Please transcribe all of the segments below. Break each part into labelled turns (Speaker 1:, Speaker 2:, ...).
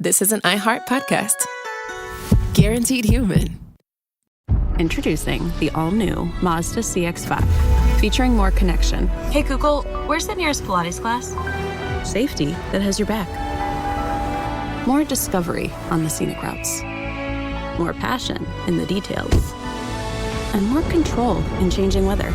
Speaker 1: this is an iHeart podcast. Guaranteed human.
Speaker 2: Introducing the all-new Mazda CX-5, featuring more connection.
Speaker 3: Hey Google, where's the nearest Pilates class?
Speaker 2: Safety that has your back. More discovery on the scenic routes. More passion in the details. And more control in changing weather.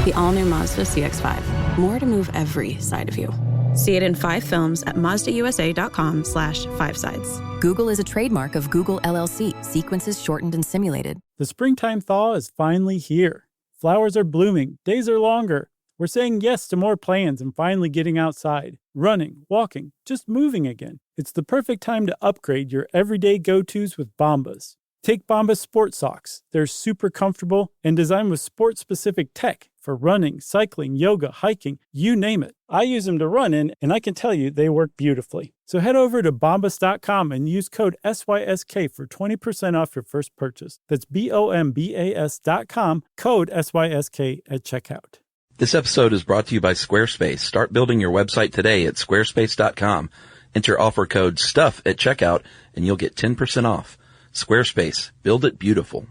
Speaker 2: The all-new Mazda CX-5. More to move every side of you. See it in 5 films at MazdaUSA.com/5sides.
Speaker 4: Google is a trademark of Google LLC. Sequences shortened and simulated.
Speaker 5: The springtime thaw is finally here. Flowers are blooming. Days are longer. We're saying yes to more plans and finally getting outside. Running, walking, just moving again. It's the perfect time to upgrade your everyday go-tos with Bombas. Take Bombas sports socks. They're super comfortable and designed with sport-specific tech for running, cycling, yoga, hiking, you name it. I use them to run in, and I can tell you they work beautifully. So head over to Bombas.com and use code SYSK for 20% off your first purchase. That's BOMBAS.com, code SYSK at checkout.
Speaker 6: This episode is brought to you by Squarespace. Start building your website today at squarespace.com. Enter offer code STUFF at checkout, and you'll get 10% off. Squarespace. Build it beautiful.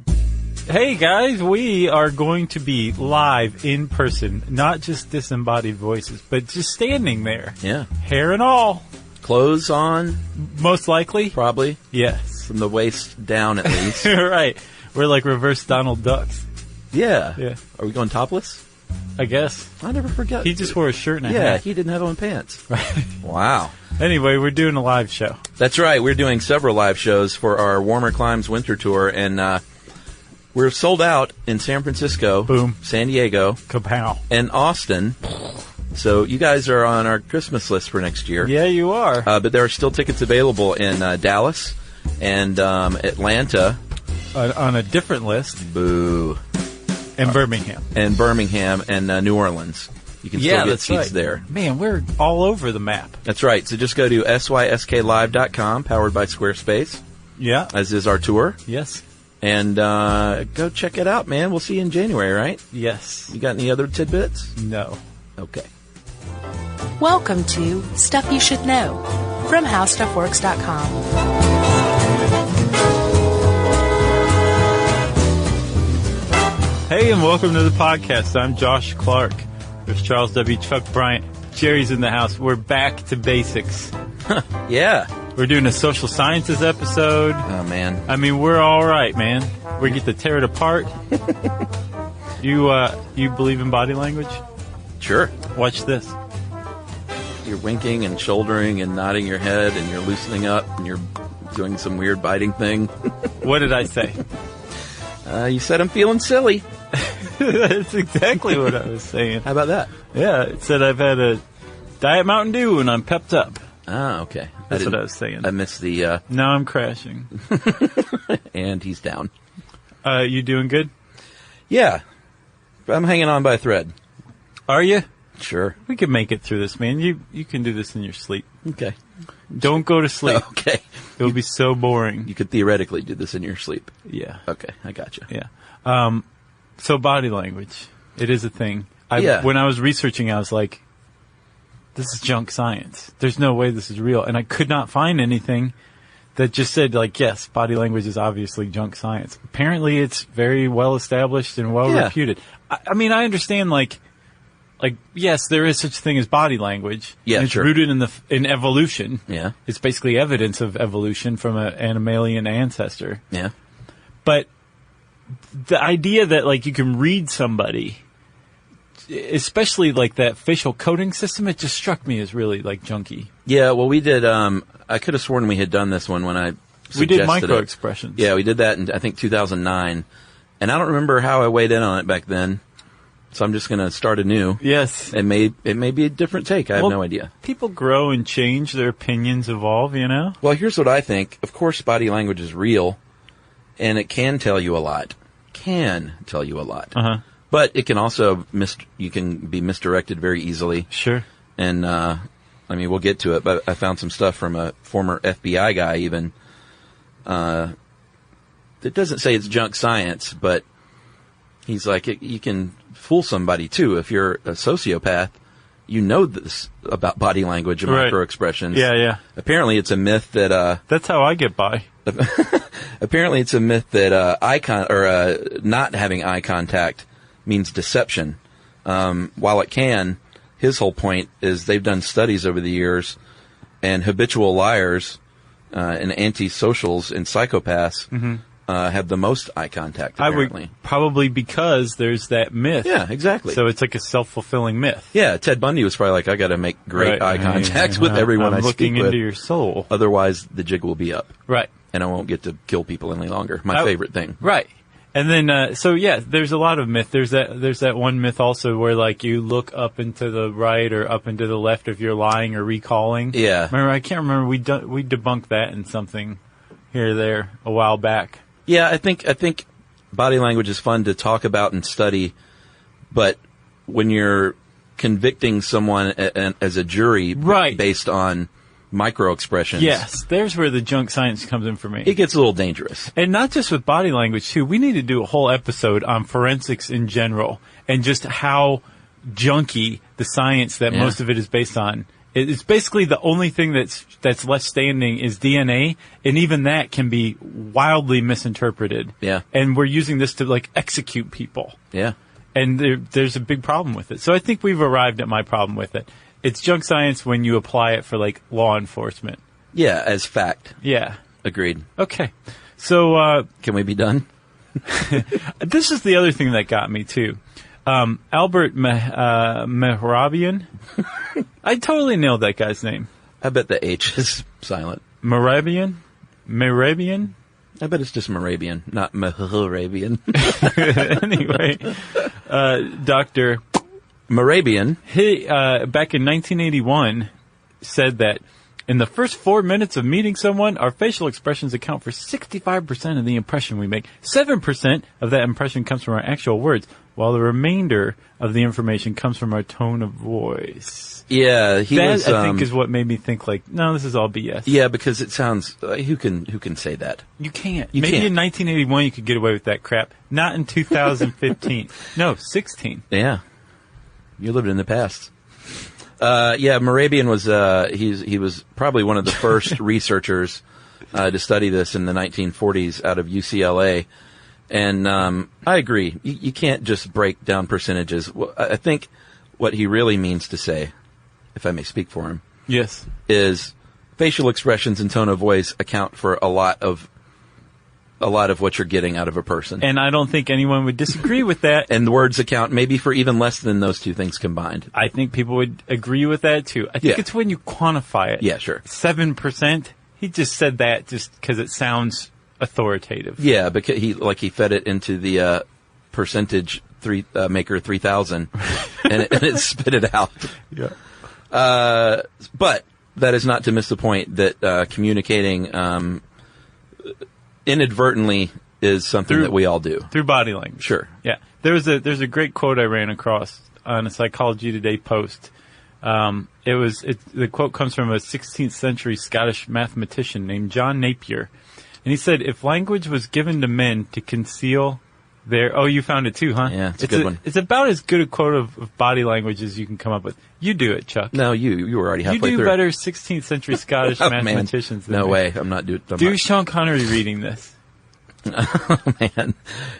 Speaker 7: Hey guys, we are going to be live in person, not just disembodied voices, but just standing there.
Speaker 6: Yeah.
Speaker 7: Hair and all.
Speaker 6: Clothes on?
Speaker 7: Most likely.
Speaker 6: Probably.
Speaker 7: Yes.
Speaker 6: From the waist down at least.
Speaker 7: Right. We're like reverse Donald Ducks.
Speaker 6: Yeah.
Speaker 7: Yeah.
Speaker 6: Are we going topless?
Speaker 7: I guess.
Speaker 6: I never forget.
Speaker 7: He just wore a shirt and a hat.
Speaker 6: Yeah, he didn't have on pants.
Speaker 7: Right.
Speaker 6: Wow.
Speaker 7: Anyway, we're doing a live show.
Speaker 6: That's right. We're doing several live shows for our Warmer Climes Winter Tour, and we're sold out in San Francisco,
Speaker 7: boom,
Speaker 6: San Diego,
Speaker 7: kapow,
Speaker 6: and Austin. So you guys are on our Christmas list for next year.
Speaker 7: Yeah, you are.
Speaker 6: But there are still tickets available in Dallas and Atlanta.
Speaker 7: On a different list.
Speaker 6: Boo.
Speaker 7: And Birmingham.
Speaker 6: And Birmingham and New Orleans. You can still get seats there.
Speaker 7: Man, we're all over the map.
Speaker 6: That's right. So just go to sysklive.com, powered by Squarespace.
Speaker 7: Yeah.
Speaker 6: As is our tour.
Speaker 7: Yes.
Speaker 6: And go check it out, man. We'll see you in January, right?
Speaker 7: Yes.
Speaker 6: You got any other tidbits?
Speaker 7: No.
Speaker 6: Okay.
Speaker 3: Welcome to Stuff You Should Know from HowStuffWorks.com.
Speaker 7: Hey, and welcome to the podcast. I'm Josh Clark. There's Charles W. Chuck Bryant. Jerry's in the house. We're back to basics.
Speaker 6: Yeah.
Speaker 7: We're doing a social sciences episode.
Speaker 6: Oh, man.
Speaker 7: I mean, we're all right, man. We get to tear it apart. You believe in body language?
Speaker 6: Sure.
Speaker 7: Watch this.
Speaker 6: You're winking and shouldering and nodding your head, and you're loosening up, and you're doing some weird biting thing.
Speaker 7: What did I say?
Speaker 6: You said I'm feeling silly.
Speaker 7: That's exactly what I was saying.
Speaker 6: How about that?
Speaker 7: Yeah, it said I've had a Diet Mountain Dew and I'm pepped up.
Speaker 6: Ah, okay.
Speaker 7: That's what I was saying.
Speaker 6: I missed the...
Speaker 7: Now I'm crashing.
Speaker 6: And he's down.
Speaker 7: You doing good?
Speaker 6: Yeah. I'm hanging on by a thread.
Speaker 7: Are you?
Speaker 6: Sure.
Speaker 7: We can make it through this, man. You can do this in your sleep.
Speaker 6: Okay.
Speaker 7: Don't go to sleep.
Speaker 6: Okay.
Speaker 7: It'll be so boring.
Speaker 6: You could theoretically do this in your sleep.
Speaker 7: Yeah.
Speaker 6: Okay, I gotcha.
Speaker 7: Yeah. So body language. It is a thing.
Speaker 6: Yeah.
Speaker 7: When I was researching, I was like, this is junk science. There's no way this is real. And I could not find anything that just said, like, yes, body language is obviously junk science. Apparently, it's very well established and well reputed. I mean, I understand, like, yes, there is such a thing as body language.
Speaker 6: Yeah,
Speaker 7: and it's rooted in evolution.
Speaker 6: Yeah.
Speaker 7: It's basically evidence of evolution from an mammalian ancestor.
Speaker 6: Yeah.
Speaker 7: But the idea that, like, you can read somebody, especially, like, that facial coding system, it just struck me as really, like, junky.
Speaker 6: Yeah, well, we did, I could have sworn we had done this one when I suggested
Speaker 7: We did micro
Speaker 6: it.
Speaker 7: expressions.
Speaker 6: Yeah, we did that in, I think, 2009. And I don't remember how I weighed in on it back then. So I'm just going to start anew.
Speaker 7: Yes.
Speaker 6: It may be a different take. I have no idea.
Speaker 7: People grow and change. Their opinions evolve, you know?
Speaker 6: Well, here's what I think. Of course, body language is real, and it can tell you a lot.
Speaker 7: Uh-huh.
Speaker 6: But it can also, you can be misdirected very easily.
Speaker 7: Sure.
Speaker 6: And, I mean, we'll get to it, but I found some stuff from a former FBI guy even, that doesn't say it's junk science, but he's like, you can fool somebody too. If you're a sociopath, you know this about body language and
Speaker 7: Right.
Speaker 6: microexpressions.
Speaker 7: Yeah.
Speaker 6: Apparently, it's a myth that
Speaker 7: That's how I get by.
Speaker 6: apparently it's a myth that not having eye contact means deception. While it can, his whole point is they've done studies over the years, and habitual liars and antisocials and psychopaths have the most eye contact, apparently.
Speaker 7: I would probably because there's that myth.
Speaker 6: Yeah, exactly.
Speaker 7: So it's like a self-fulfilling myth.
Speaker 6: Yeah, Ted Bundy was probably like, I got to make great eye contact with everyone
Speaker 7: I'm
Speaker 6: I speak
Speaker 7: looking
Speaker 6: with.
Speaker 7: into your soul.
Speaker 6: Otherwise, the jig will be up,
Speaker 7: Right.
Speaker 6: and I won't get to kill people any longer. My favorite thing.
Speaker 7: Right. And then, there's a lot of myth. There's that one myth also where like you look up and to the right or up and to the left if you're lying or recalling.
Speaker 6: Yeah.
Speaker 7: Remember, I can't remember. We debunked that in something here or there a while back.
Speaker 6: Yeah, I think body language is fun to talk about and study, but when you're convicting someone as a jury
Speaker 7: Right.
Speaker 6: based on micro expressions,
Speaker 7: Yes, there's where the junk science comes in for me.
Speaker 6: it gets a little dangerous.
Speaker 7: And not just with body language, too. We need to do a whole episode on forensics in general and just how junky the science that
Speaker 6: Yeah.
Speaker 7: most of it is based on. It's basically the only thing that's left standing is DNA, and even that can be wildly misinterpreted.
Speaker 6: Yeah.
Speaker 7: And we're using this to, like, execute people.
Speaker 6: Yeah.
Speaker 7: And there's a big problem with it. So I think we've arrived at my problem with it. It's junk science when you apply it for, like, law enforcement.
Speaker 6: Yeah, as fact.
Speaker 7: Yeah.
Speaker 6: Agreed.
Speaker 7: Okay. So,
Speaker 6: Can we be done?
Speaker 7: this is the other thing that got me too. Albert Mehrabian. I totally nailed that guy's name.
Speaker 6: I bet the H is silent.
Speaker 7: Mehrabian?
Speaker 6: I bet it's just Morabian, not Morabian.
Speaker 7: Anyway, Dr.
Speaker 6: Morabian.
Speaker 7: He, back in 1981, said that in the first 4 minutes of meeting someone, our facial expressions account for 65% of the impression we make. 7% of that impression comes from our actual words, while the remainder of the information comes from our tone of voice.
Speaker 6: Yeah, he
Speaker 7: That,
Speaker 6: was.
Speaker 7: I think, is what made me think, like, no, this is all BS.
Speaker 6: Yeah, because it sounds. Who can say that?
Speaker 7: You can't.
Speaker 6: You
Speaker 7: Maybe
Speaker 6: can't.
Speaker 7: in 1981 you could get away with that crap. Not in 2015. No, 16.
Speaker 6: Yeah, you lived in the past. Yeah, Morabian was. He was probably one of the first researchers to study this in the 1940s out of UCLA, and I agree. You can't just break down percentages. Well, I think what he really means to say, if I may speak for him,
Speaker 7: Yes.
Speaker 6: is facial expressions and tone of voice account for a lot of what you're getting out of a person.
Speaker 7: And I don't think anyone would disagree with that.
Speaker 6: And the words account maybe for even less than those two things combined.
Speaker 7: I think people would agree with that too. I think
Speaker 6: Yeah.
Speaker 7: it's when you quantify it.
Speaker 6: Yeah, sure.
Speaker 7: 7%. He just said that just because it sounds authoritative.
Speaker 6: Yeah, because he fed it into the percentage maker 3000, and it spit it out.
Speaker 7: Yeah.
Speaker 6: But that is not to miss the point that communicating inadvertently is something that we all do.
Speaker 7: Through body language.
Speaker 6: Sure.
Speaker 7: Yeah. There's a great quote I ran across on a Psychology Today post. The quote comes from a 16th century Scottish mathematician named John Napier. And he said, if language was given to men to conceal their... Oh, you found it too, huh?
Speaker 6: Yeah, it's a good one.
Speaker 7: It's about as good a quote of body language as you can come up with. You do it, Chuck.
Speaker 6: No, you were already halfway
Speaker 7: You do
Speaker 6: through.
Speaker 7: better 16th century Scottish
Speaker 6: Oh, man.
Speaker 7: mathematicians than
Speaker 6: No
Speaker 7: me.
Speaker 6: way. I'm not doing
Speaker 7: Do Sean Connery reading this.
Speaker 6: Man,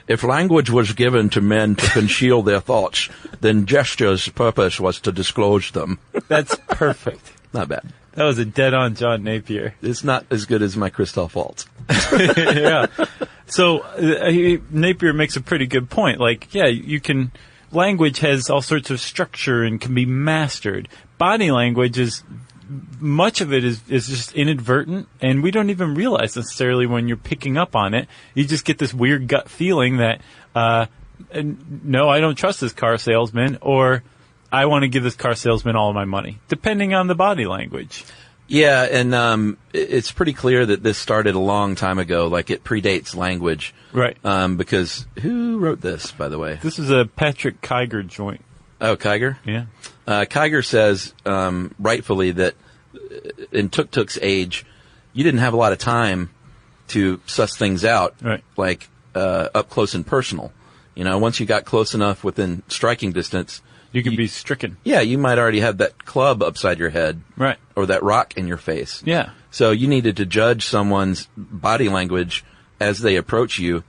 Speaker 6: if language was given to men to conceal their thoughts, then gesture's purpose was to disclose them.
Speaker 7: That's perfect.
Speaker 6: Not bad.
Speaker 7: That was a dead-on John Napier.
Speaker 6: It's not as good as my Christoph Waltz.
Speaker 7: Yeah. So Napier makes a pretty good point. Like, yeah, you can. Language has all sorts of structure and can be mastered. Body language is much of it is just inadvertent, and we don't even realize necessarily when you're picking up on it. You just get this weird gut feeling that, no, I don't trust this car salesman, or I want to give this car salesman all of my money, depending on the body language.
Speaker 6: Yeah, and it's pretty clear that this started a long time ago. Like, it predates language.
Speaker 7: Right.
Speaker 6: Because who wrote this, by the way?
Speaker 7: This is a Patrick Kiger joint.
Speaker 6: Oh, Kiger?
Speaker 7: Yeah.
Speaker 6: Kiger says, rightfully, that in Tuk-Tuk's age, you didn't have a lot of time to suss things out,
Speaker 7: Right.
Speaker 6: like up close and personal. You know, once you got close enough within striking distance,
Speaker 7: You could be stricken.
Speaker 6: Yeah, you might already have that club upside your head.
Speaker 7: Right.
Speaker 6: Or that rock in your face.
Speaker 7: Yeah.
Speaker 6: So you needed to judge someone's body language as they approach you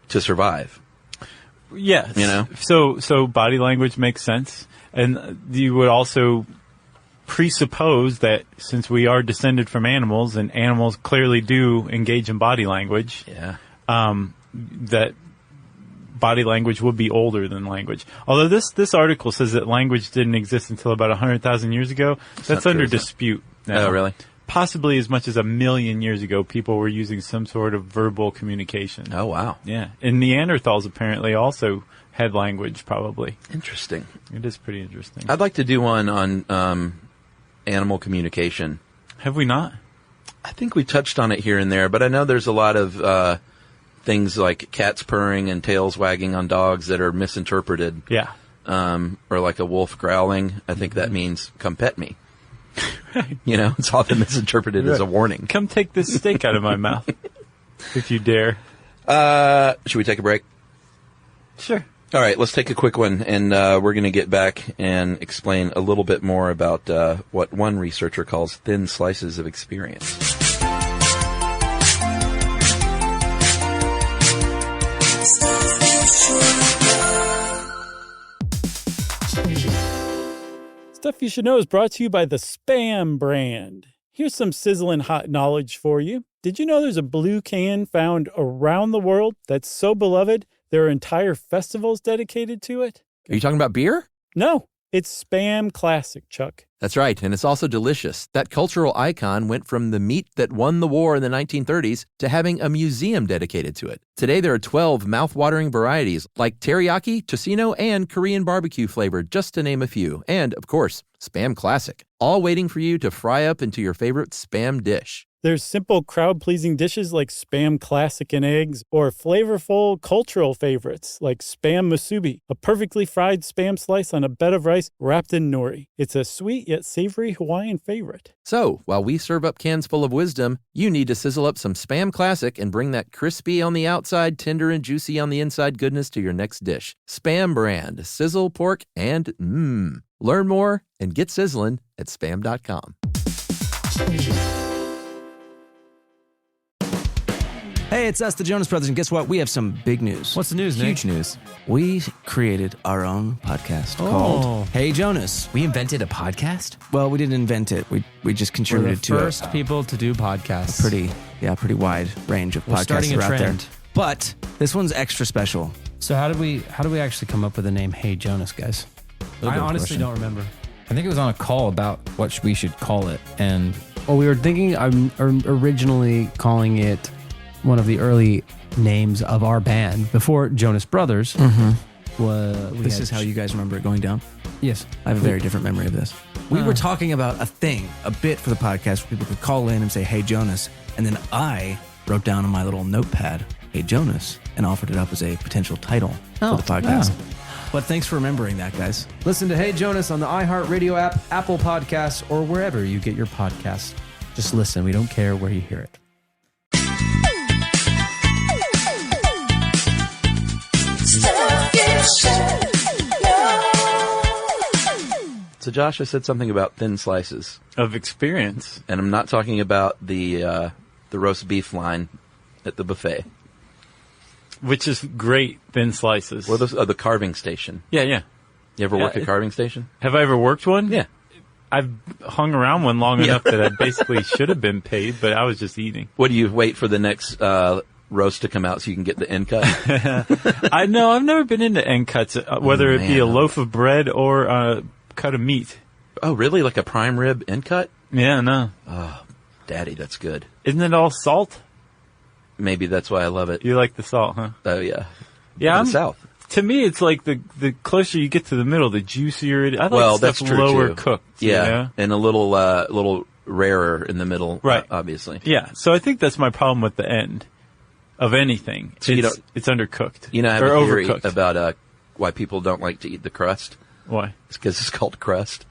Speaker 6: to survive.
Speaker 7: Yes.
Speaker 6: You know?
Speaker 7: So body language makes sense. And you would also presuppose that since we are descended from animals and animals clearly do engage in body language,
Speaker 6: Yeah.
Speaker 7: that body language would be older than language. Although this article says that language didn't exist until about 100,000 years ago. That's
Speaker 6: not
Speaker 7: under
Speaker 6: true, is it?
Speaker 7: dispute now.
Speaker 6: Oh, really?
Speaker 7: Possibly as much as 1 million years ago, people were using some sort of verbal communication.
Speaker 6: Oh, wow.
Speaker 7: Yeah. And Neanderthals apparently also had language, probably.
Speaker 6: Interesting.
Speaker 7: It is pretty interesting.
Speaker 6: I'd like to do one on animal communication.
Speaker 7: Have we not?
Speaker 6: I think we touched on it here and there, but I know there's a lot of things like cats purring and tails wagging on dogs that are misinterpreted.
Speaker 7: Yeah.
Speaker 6: Or like a wolf growling. I think that means come pet me. You know, it's often misinterpreted as a warning.
Speaker 7: Come take this steak out of my mouth, if you dare.
Speaker 6: Should we take a break?
Speaker 7: Sure.
Speaker 6: All right, let's take a quick one, and we're going to get back and explain a little bit more about what one researcher calls thin slices of experience.
Speaker 5: Stuff You Should Know is brought to you by the Spam brand. Here's some sizzling hot knowledge for you. Did you know there's a blue can found around the world that's so beloved there are entire festivals dedicated to it?
Speaker 8: Are you talking about beer?
Speaker 5: No, it's Spam Classic, Chuck.
Speaker 8: That's right, and it's also delicious. That cultural icon went from the meat that won the war in the 1930s to having a museum dedicated to it. Today there are 12 mouth-watering varieties like teriyaki, tocino, and Korean barbecue flavored, just to name a few. And, of course, Spam Classic, all waiting for you to fry up into your favorite Spam dish.
Speaker 5: There's simple crowd-pleasing dishes like Spam Classic and eggs, or flavorful cultural favorites like Spam Musubi, a perfectly fried Spam slice on a bed of rice wrapped in nori. It's a sweet yet savory Hawaiian favorite.
Speaker 8: So, while we serve up cans full of wisdom, you need to sizzle up some Spam Classic and bring that crispy on the outside, tender and juicy on the inside goodness to your next dish. Spam brand, sizzle, pork, and mmm. Learn more and get sizzling at spam.com.
Speaker 9: Hey, it's us, the Jonas Brothers, and guess what? We have some big news.
Speaker 10: What's the news, Nick?
Speaker 9: Huge news. We created our own podcast called Hey Jonas.
Speaker 10: We invented a podcast?
Speaker 9: Well, we didn't invent it. We just
Speaker 10: We're
Speaker 9: contributed
Speaker 10: the
Speaker 9: to
Speaker 10: first people to do podcasts.
Speaker 9: pretty wide range of
Speaker 10: We're
Speaker 9: podcasts
Speaker 10: starting
Speaker 9: that
Speaker 10: a
Speaker 9: are out there.
Speaker 10: trend.
Speaker 9: But this one's extra special.
Speaker 10: So how did we actually come up with the name Hey Jonas, guys? I honestly don't remember.
Speaker 11: I think it was on a call about what we should call it, and
Speaker 12: well, we were thinking originally calling it one of the early names of our band before Jonas Brothers.
Speaker 9: This is how you guys remember it going down?
Speaker 12: Yes.
Speaker 9: I have a very different memory of this. We were talking about a bit for the podcast where people could call in and say, Hey Jonas. And then I wrote down on my little notepad, Hey Jonas, and offered it up as a potential title for the podcast.
Speaker 12: Yeah.
Speaker 9: But thanks for remembering that, guys.
Speaker 12: Listen to Hey Jonas on the iHeartRadio app, Apple Podcasts, or wherever you get your podcasts. Just listen. We don't care where you hear it.
Speaker 6: So Josh, I said something about thin slices
Speaker 7: of experience,
Speaker 6: and I'm not talking about the roast beef line at the buffet,
Speaker 7: which is great thin slices.
Speaker 6: or the carving station.
Speaker 7: Yeah.
Speaker 6: You ever work a carving station?
Speaker 7: Have I ever worked one?
Speaker 6: Yeah.
Speaker 7: I've hung around one long enough that I basically should have been paid, but I was just eating.
Speaker 6: What do you wait for the next roast to come out so you can get the end cut?
Speaker 7: I know I've never been into end cuts, whether it be a loaf of bread or a cut of meat.
Speaker 6: Oh, really? Like a prime rib end cut?
Speaker 7: Yeah, no.
Speaker 6: Oh, Daddy, that's good.
Speaker 7: Isn't it all salt?
Speaker 6: Maybe that's why I love it.
Speaker 7: You like the salt, huh?
Speaker 6: Oh, yeah.
Speaker 7: Yeah,
Speaker 6: I'm South.
Speaker 7: To me, it's like the closer you get to the middle, the juicier it is. I like stuff
Speaker 6: that's true
Speaker 7: lower
Speaker 6: too.
Speaker 7: cooked.
Speaker 6: Yeah,
Speaker 7: you know?
Speaker 6: and a little rarer in the middle,
Speaker 7: right?
Speaker 6: Obviously.
Speaker 7: Yeah, so I think that's my problem with the end of anything.
Speaker 6: So
Speaker 7: it's undercooked.
Speaker 6: You know, I have
Speaker 7: or
Speaker 6: a theory
Speaker 7: overcooked.
Speaker 6: about why people don't like to eat the crust.
Speaker 7: Why?
Speaker 6: It's because it's called crust.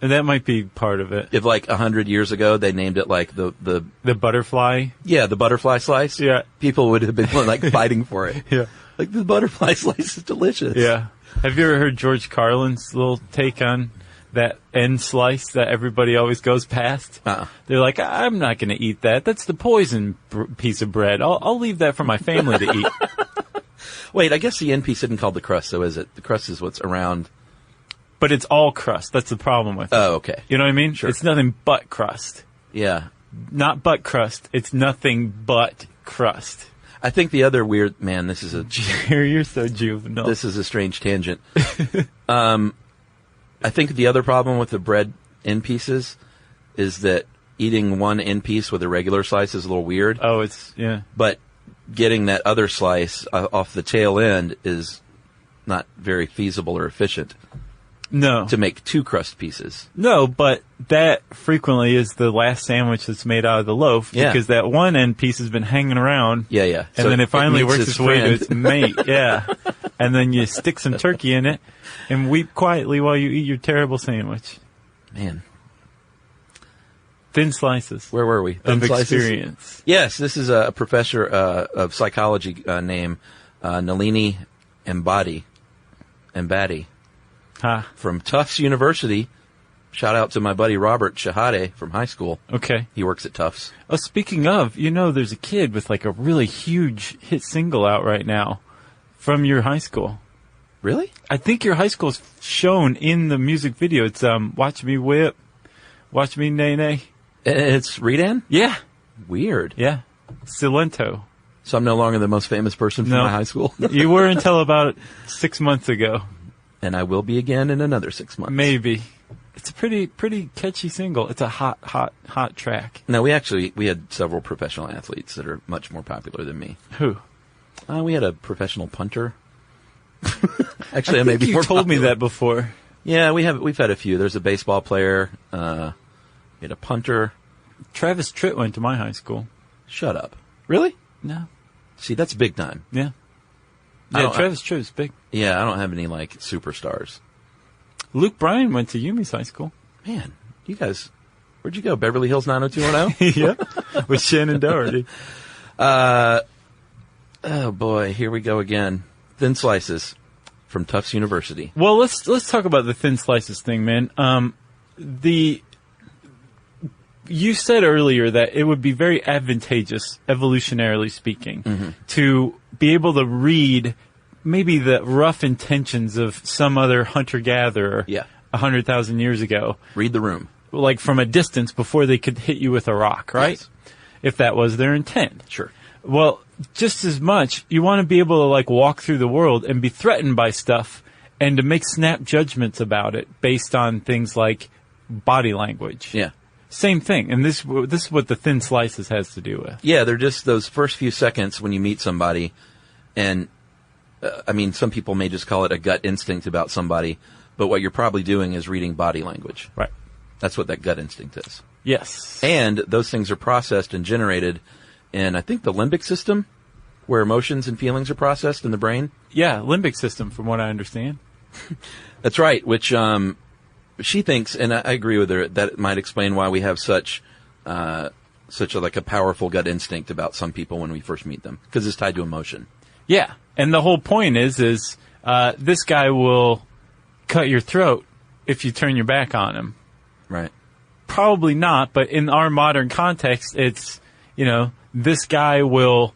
Speaker 7: And that might be part of it.
Speaker 6: If like 100 years ago they named it like the
Speaker 7: butterfly.
Speaker 6: Yeah, the butterfly slice.
Speaker 7: Yeah.
Speaker 6: People would have been like fighting for it.
Speaker 7: Yeah.
Speaker 6: Like the butterfly slice is delicious.
Speaker 7: Yeah. Have you ever heard George Carlin's little take on that end slice that everybody always goes past? They're like, I'm not going to eat that. That's the poison piece of bread. I'll leave that for my family to eat.
Speaker 6: Wait, I guess the end piece isn't called the crust, so is it? The crust is what's around.
Speaker 7: But it's all crust. That's the problem with it.
Speaker 6: Oh, okay.
Speaker 7: You know what I mean?
Speaker 6: Sure.
Speaker 7: It's nothing but crust.
Speaker 6: Yeah.
Speaker 7: Not but crust. It's nothing but crust.
Speaker 6: I think the other weird... Man, this is a...
Speaker 7: You're so juvenile.
Speaker 6: This is a strange tangent. I think the other problem with the bread end pieces is that eating one end piece with a regular slice is a little weird.
Speaker 7: Oh, yeah.
Speaker 6: But getting that other slice off the tail end is not very feasible or efficient.
Speaker 7: No.
Speaker 6: To make two crust pieces.
Speaker 7: No, but that frequently is the last sandwich that's made out of the loaf because that one end piece has been hanging around.
Speaker 6: Yeah, yeah.
Speaker 7: And
Speaker 6: So
Speaker 7: then it finally works its way to
Speaker 6: friend.
Speaker 7: its mate. Yeah. And then you stick some turkey in it and weep quietly while you eat your terrible sandwich.
Speaker 6: Man.
Speaker 7: Thin slices.
Speaker 6: Where were we?
Speaker 7: Of
Speaker 6: Thin slices?
Speaker 7: experience.
Speaker 6: Yes, this is a professor of psychology named Nalini Ambady. From Tufts University. Shout out to my buddy Robert Shahade from high school.
Speaker 7: Okay.
Speaker 6: He works at Tufts.
Speaker 7: Oh, speaking of, there's a kid with like a really huge hit single out right now from your high school.
Speaker 6: Really?
Speaker 7: I think your high school's shown in the music video. It's Watch Me Whip, Watch Me Nay Nay.
Speaker 6: It's Redan?
Speaker 7: Yeah.
Speaker 6: Weird.
Speaker 7: Yeah. Silento.
Speaker 6: So I'm no longer the most famous person from my high school?
Speaker 7: You were until about 6 months ago.
Speaker 6: And I will be again in another 6 months.
Speaker 7: Maybe. It's a pretty catchy single. It's a hot track.
Speaker 6: No, we had several professional athletes that are much more popular than me.
Speaker 7: Who?
Speaker 6: We had a professional punter.
Speaker 7: I
Speaker 6: Actually, I
Speaker 7: think
Speaker 6: maybe
Speaker 7: you told me that before.
Speaker 6: Yeah, we've had a few. There's a baseball player. We had a punter.
Speaker 7: Travis Tritt went to my high school.
Speaker 6: Shut up. Really?
Speaker 7: No.
Speaker 6: See, that's big time.
Speaker 7: Yeah. Yeah, Travis Tritt is big.
Speaker 6: Yeah, I don't have any like superstars.
Speaker 7: Luke Bryan went to Yumi's high school.
Speaker 6: Man, you guys, where'd you go? Beverly Hills 90210?
Speaker 7: Yeah, with Shannon Doherty.
Speaker 6: Oh boy, here we go again. Thin slices from Tufts University.
Speaker 7: Well, let's talk about the thin slices thing, man. You said earlier that it would be very advantageous, evolutionarily speaking, to be able to read maybe the rough intentions of some other hunter-gatherer 100,000 years ago.
Speaker 6: Read the room.
Speaker 7: Like from a distance before they could hit you with a rock, right?
Speaker 6: Yes.
Speaker 7: If that was their intent.
Speaker 6: Sure.
Speaker 7: Well, just as much, you want to be able to like walk through the world and be threatened by stuff and to make snap judgments about it based on things like body language.
Speaker 6: Yeah.
Speaker 7: Same thing. And this is what the thin slices has to do with.
Speaker 6: Yeah, they're just those first few seconds when you meet somebody. And, some people may just call it a gut instinct about somebody. But what you're probably doing is reading body language.
Speaker 7: Right.
Speaker 6: That's what that gut instinct is.
Speaker 7: Yes.
Speaker 6: And those things are processed and generated in, I think, the limbic system, where emotions and feelings are processed in the brain.
Speaker 7: Yeah, limbic system, from what I understand.
Speaker 6: That's right, which she thinks, and I agree with her, that it might explain why we have such a powerful gut instinct about some people when we first meet them, because it's tied to emotion.
Speaker 7: Yeah, and the whole point is this guy will cut your throat if you turn your back on him.
Speaker 6: Right.
Speaker 7: Probably not, but in our modern context, it's, this guy will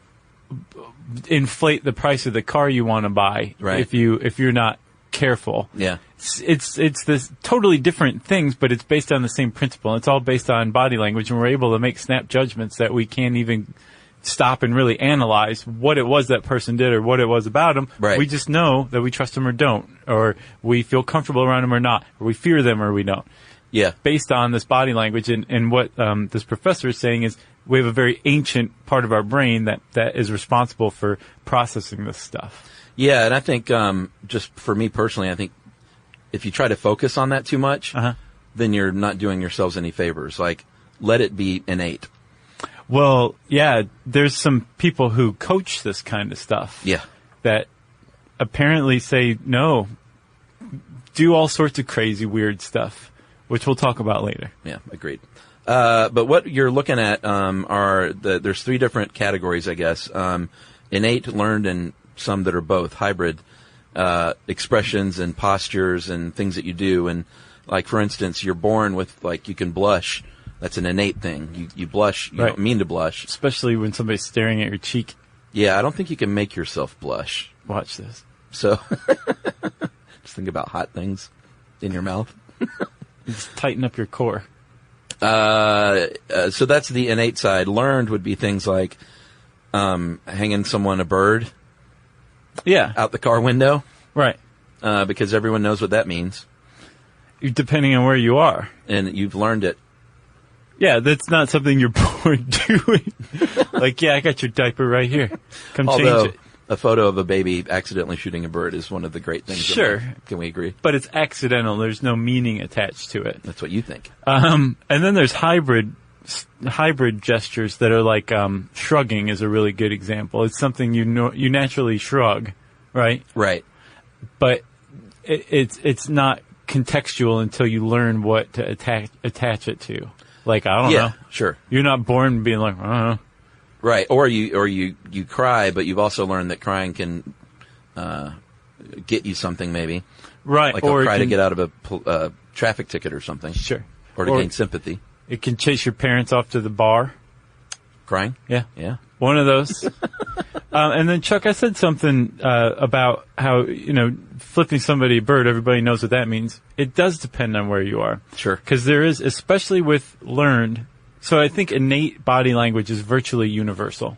Speaker 7: inflate the price of the car you want to buy if you're not careful.
Speaker 6: Yeah.
Speaker 7: It's this totally different things, but it's based on the same principle. It's all based on body language, and we're able to make snap judgments that we can't even stop and really analyze what it was that person did or what it was about them.
Speaker 6: Right.
Speaker 7: We just know that we trust them or don't, or we feel comfortable around them or not, or we fear them or we don't.
Speaker 6: Yeah.
Speaker 7: Based on this body language, and what this professor is saying is we have a very ancient part of our brain that is responsible for processing this stuff.
Speaker 6: Yeah, and I think, just for me personally, I think if you try to focus on that too much, then you're not doing yourselves any favors. Like, let it be innate.
Speaker 7: Well, yeah, there's some people who coach this kind of stuff.
Speaker 6: Yeah.
Speaker 7: That apparently say, no, do all sorts of crazy, weird stuff, which we'll talk about later.
Speaker 6: Yeah, agreed. But what you're looking at there's three different categories, I guess. Innate, learned, and some that are both hybrid. expressions and postures and things that you do. And like, for instance, you're born with, like, you can blush. That's an innate thing. You blush. You don't mean to blush.
Speaker 7: Especially when somebody's staring at your cheek.
Speaker 6: Yeah, I don't think you can make yourself blush.
Speaker 7: Watch this.
Speaker 6: So, just think about hot things in your mouth.
Speaker 7: Just tighten up your core.
Speaker 6: So that's the innate side. Learned would be things like hanging someone a bird.
Speaker 7: Yeah.
Speaker 6: Out the car window.
Speaker 7: Right.
Speaker 6: Because everyone knows what that means.
Speaker 7: Depending on where you are.
Speaker 6: And you've learned it.
Speaker 7: Yeah, that's not something you're born doing. Like, yeah, I got your diaper right here. Come change it.
Speaker 6: A photo of a baby accidentally shooting a bird is one of the great things.
Speaker 7: Sure.
Speaker 6: Can we agree?
Speaker 7: But it's accidental. There's no meaning attached to it.
Speaker 6: That's what you think.
Speaker 7: And then there's hybrid gestures that are like, shrugging is a really good example. It's something you naturally shrug, right?
Speaker 6: Right.
Speaker 7: But it's not contextual until you learn what to attach it to. Like, I don't know.
Speaker 6: Sure.
Speaker 7: You're not born being like, I don't know.
Speaker 6: Right. Or you cry, but you've also learned that crying can get you something, maybe.
Speaker 7: Right.
Speaker 6: Like
Speaker 7: or
Speaker 6: a cry to get out of a traffic ticket or something.
Speaker 7: Sure.
Speaker 6: Or to gain sympathy.
Speaker 7: It can chase your parents off to the bar.
Speaker 6: Crying?
Speaker 7: Yeah.
Speaker 6: Yeah.
Speaker 7: One of those. And then, Chuck, I said something about how, flipping somebody a bird, everybody knows what that means. It does depend on where you are.
Speaker 6: Sure.
Speaker 7: Because there is, especially with learned, so I think innate body language is virtually universal.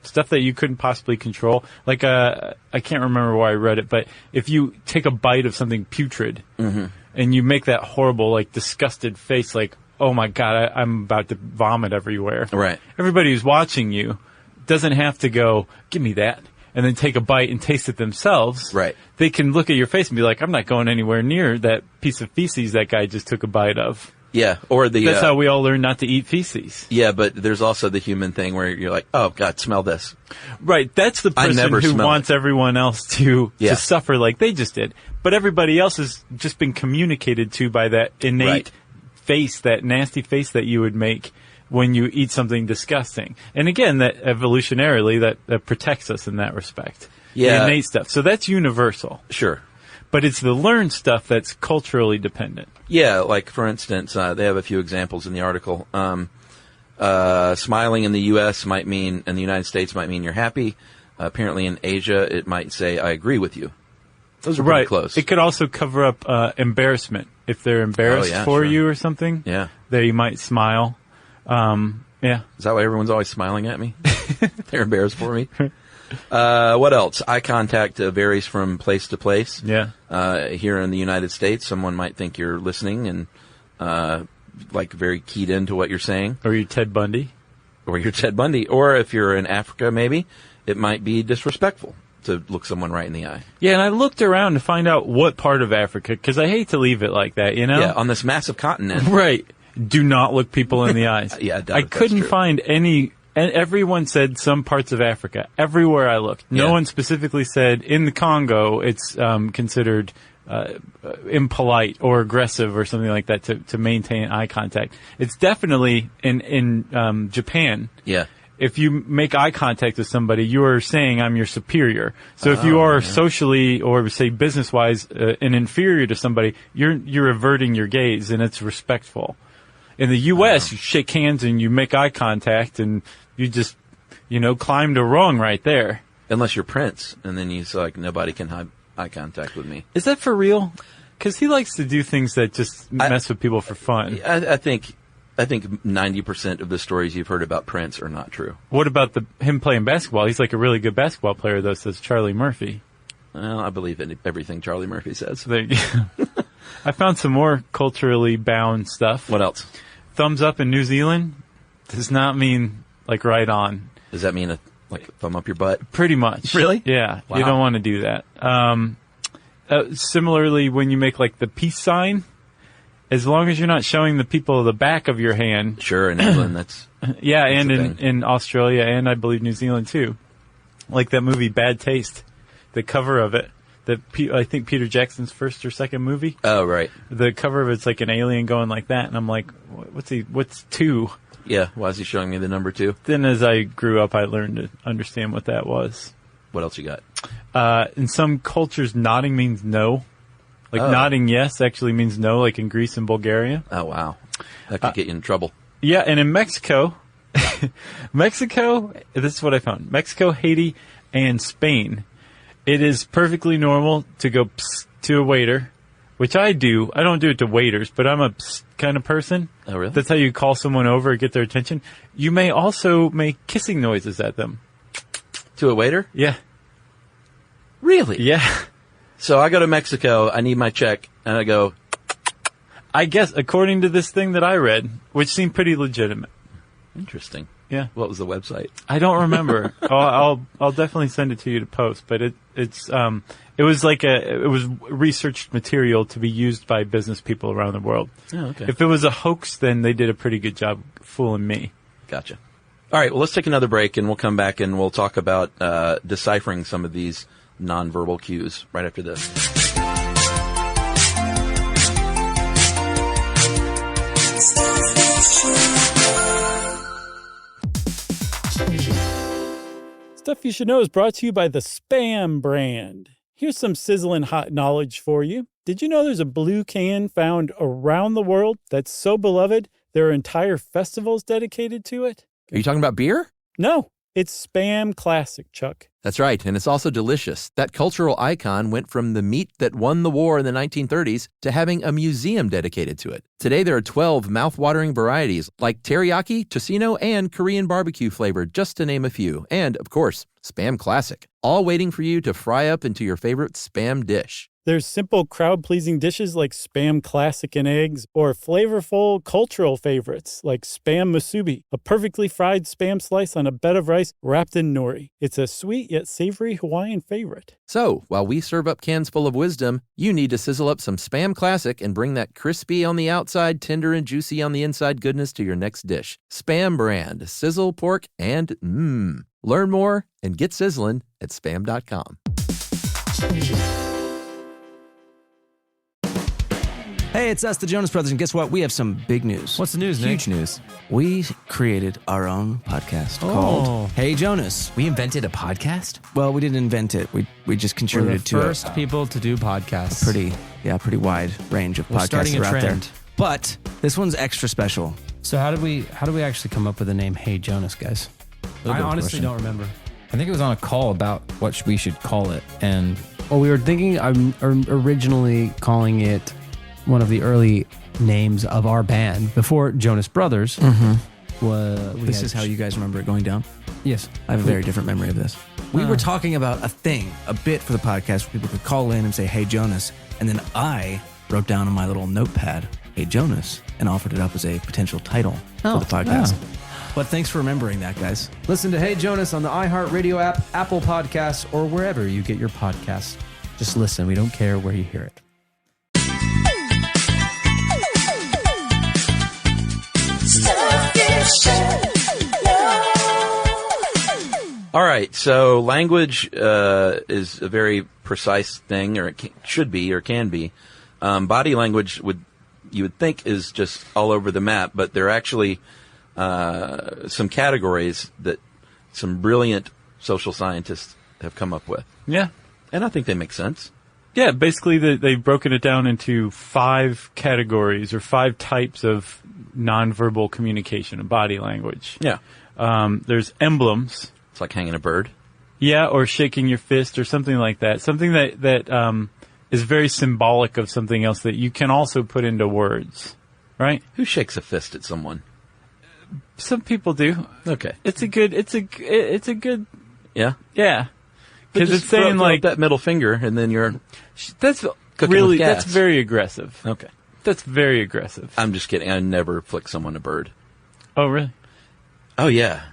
Speaker 7: Stuff that you couldn't possibly control. Like, I can't remember where I read it, but if you take a bite of something putrid and you make that horrible, like, disgusted face, like, oh my God, I'm about to vomit everywhere.
Speaker 6: Right.
Speaker 7: Everybody who's watching you doesn't have to go, give me that, and then take a bite and taste it themselves.
Speaker 6: Right.
Speaker 7: They can look at your face and be like, I'm not going anywhere near that piece of feces that guy just took a bite of.
Speaker 6: Yeah. Or
Speaker 7: that's how we all learn not to eat feces.
Speaker 6: Yeah, but there's also the human thing where you're like, oh God, smell this.
Speaker 7: Right. That's the person who wants everyone else to suffer like they just did. But everybody else has just been communicated to by that innate face, that nasty face that you would make when you eat something disgusting. And again, that evolutionarily, that protects us in that respect.
Speaker 6: Yeah.
Speaker 7: The innate stuff. So that's universal.
Speaker 6: Sure.
Speaker 7: But it's the learned stuff that's culturally dependent.
Speaker 6: Yeah, like, for instance, they have a few examples in the article. Smiling in the U.S. might mean, in the United States might mean you're happy. Apparently in Asia, it might say, I agree with you. Those are pretty close.
Speaker 7: It could also cover up embarrassment. If they're embarrassed for you or something, they might smile. Yeah.
Speaker 6: Is that why everyone's always smiling at me? They're embarrassed for me. What else? Eye contact varies from place to place.
Speaker 7: Yeah.
Speaker 6: Here in the United States, someone might think you're listening and, like, very keyed into what you're saying.
Speaker 7: Or you're Ted Bundy.
Speaker 6: Or if you're in Africa, maybe, it might be disrespectful to look someone right in the eye.
Speaker 7: Yeah, and I looked around to find out what part of Africa, because I hate to leave it like that,
Speaker 6: Yeah, on this massive continent.
Speaker 7: Right. Do not look people in the eyes.
Speaker 6: Yeah,
Speaker 7: I couldn't find any, and everyone said some parts of Africa. Everywhere I looked. No one specifically said, in the Congo, it's considered impolite or aggressive or something like that to maintain eye contact. It's definitely in Japan.
Speaker 6: Yeah.
Speaker 7: If you make eye contact with somebody, you are saying I'm your superior. So if you are socially or say business-wise an inferior to somebody, you're averting your gaze and it's respectful. In the U.S., you shake hands and you make eye contact and you just, climbed a rung right there.
Speaker 6: Unless you're Prince, and then he's like, nobody can have eye contact with me.
Speaker 7: Is that for real? Because he likes to do things that just mess with people for fun.
Speaker 6: I think 90% of the stories you've heard about Prince are not true.
Speaker 7: What about him playing basketball? He's like a really good basketball player, though, says Charlie Murphy.
Speaker 6: Well, I believe everything Charlie Murphy says.
Speaker 7: There you go. I found some more culturally bound stuff.
Speaker 6: What else?
Speaker 7: Thumbs up in New Zealand does not mean, like, right on.
Speaker 6: Does that mean thumb up your butt?
Speaker 7: Pretty much.
Speaker 6: Really?
Speaker 7: Yeah.
Speaker 6: Wow.
Speaker 7: You don't want to do that. Similarly, when you make, like, the peace sign, as long as you're not showing the people the back of your hand.
Speaker 6: Sure, in England, that's
Speaker 7: yeah, and in Australia, and I believe New Zealand, too. Like that movie, Bad Taste. The cover of it. I think Peter Jackson's first or second movie.
Speaker 6: Oh, right.
Speaker 7: The cover of it's like an alien going like that, and I'm like, what's 2?
Speaker 6: Yeah, why is he showing me the number 2?
Speaker 7: Then as I grew up, I learned to understand what that was.
Speaker 6: What else you got?
Speaker 7: In some cultures, nodding means no. Like nodding yes actually means no, like in Greece and Bulgaria.
Speaker 6: Oh, wow. That could get you in trouble.
Speaker 7: Yeah, and in Mexico, this is what I found. Mexico, Haiti, and Spain, it is perfectly normal to go psst to a waiter, which I do. I don't do it to waiters, but I'm a psst kind of person.
Speaker 6: Oh, really?
Speaker 7: That's how you call someone over and get their attention. You may also make kissing noises at them.
Speaker 6: To a waiter?
Speaker 7: Yeah.
Speaker 6: Really?
Speaker 7: Yeah.
Speaker 6: So I go to Mexico, I need my check, and I go...
Speaker 7: I guess, according to this thing that I read, which seemed pretty legitimate.
Speaker 6: Interesting.
Speaker 7: Yeah.
Speaker 6: What was the website?
Speaker 7: I don't remember. I'll definitely send it to you to post, but it was researched material to be used by business people around the world.
Speaker 6: Oh, okay.
Speaker 7: If it was a hoax, then they did a pretty good job fooling me.
Speaker 6: Gotcha. All right, well, let's take another break, and we'll come back and we'll talk about deciphering some of these nonverbal cues right after this.
Speaker 5: Stuff You Should Know is brought to you by the Spam brand. Here's some sizzling hot knowledge for you. Did you know there's a blue can found around the world that's so beloved there are entire festivals dedicated to it?
Speaker 8: Are you talking about beer?
Speaker 5: No, it's Spam Classic, Chuck.
Speaker 8: That's right, and it's also delicious. That cultural icon went from the meat that won the war in the 1930s to having a museum dedicated to it. Today there are 12 mouth-watering varieties like teriyaki, tocino, and Korean barbecue flavor, just to name a few. And, of course, Spam Classic, all waiting for you to fry up into your favorite Spam dish.
Speaker 5: There's simple crowd-pleasing dishes like Spam Classic and eggs, or flavorful cultural favorites like Spam Musubi, a perfectly fried Spam slice on a bed of rice wrapped in nori. It's a sweet yet savory Hawaiian favorite.
Speaker 8: So, while we serve up cans full of wisdom, you need to sizzle up some Spam Classic and bring that crispy on the outside, tender and juicy on the inside goodness to your next dish. Spam brand, sizzle, pork, and mmm. Learn more and get sizzling at spam.com.
Speaker 9: Hey, it's us, the Jonas Brothers, and guess what? We have some big news.
Speaker 10: What's the news, Nick?
Speaker 9: Huge news. We created our own podcast called Hey Jonas.
Speaker 11: We invented a podcast?
Speaker 9: Well, we didn't invent it. We just contributed to it.
Speaker 10: We're the first people to do podcasts.
Speaker 9: Pretty wide range of podcasts
Speaker 10: starting a
Speaker 9: are out there.
Speaker 10: trend.
Speaker 9: But this one's extra special.
Speaker 10: So how did we actually come up with the name Hey Jonas, guys? I honestly don't remember.
Speaker 11: I think it was on a call about what we should call it. And
Speaker 12: Well, we were thinking originally calling it one of the early names of our band before Jonas Brothers.
Speaker 9: This is how you guys remember it going down?
Speaker 12: Yes.
Speaker 9: I have a very different memory of this. We were talking about a bit for the podcast where people could call in and say, Hey Jonas. And then I wrote down on my little notepad, Hey Jonas, and offered it up as a potential title for the podcast. But thanks for remembering that, guys.
Speaker 12: Listen to Hey Jonas on the iHeartRadio app, Apple Podcasts, or wherever you get your podcasts. Just listen. We don't care where you hear it.
Speaker 6: All right, so language is a very precise thing, or it should be, or can be. Body language you would think is just all over the map, but there are actually some categories that some brilliant social scientists have come up with.
Speaker 7: Yeah.
Speaker 6: And I think they make sense.
Speaker 7: Yeah, basically they've broken it down into 5 categories or 5 types of nonverbal communication of body language.
Speaker 6: Yeah.
Speaker 7: There's emblems.
Speaker 6: It's like hanging a bird.
Speaker 7: Yeah, or shaking your fist or something like that. Something that is very symbolic of something else that you can also put into words, right?
Speaker 6: Who shakes a fist at someone?
Speaker 7: Some people do.
Speaker 6: Okay.
Speaker 7: It's a good.
Speaker 6: Yeah?
Speaker 7: Yeah. Because it's
Speaker 6: throw
Speaker 7: saying like
Speaker 6: that middle finger and then you're
Speaker 7: that's
Speaker 6: cooking
Speaker 7: really
Speaker 6: with gas.
Speaker 7: that's very aggressive.
Speaker 6: Okay.
Speaker 7: That's very aggressive.
Speaker 6: I'm just kidding. I never flick someone a bird.
Speaker 7: Oh, really?
Speaker 6: Oh, yeah.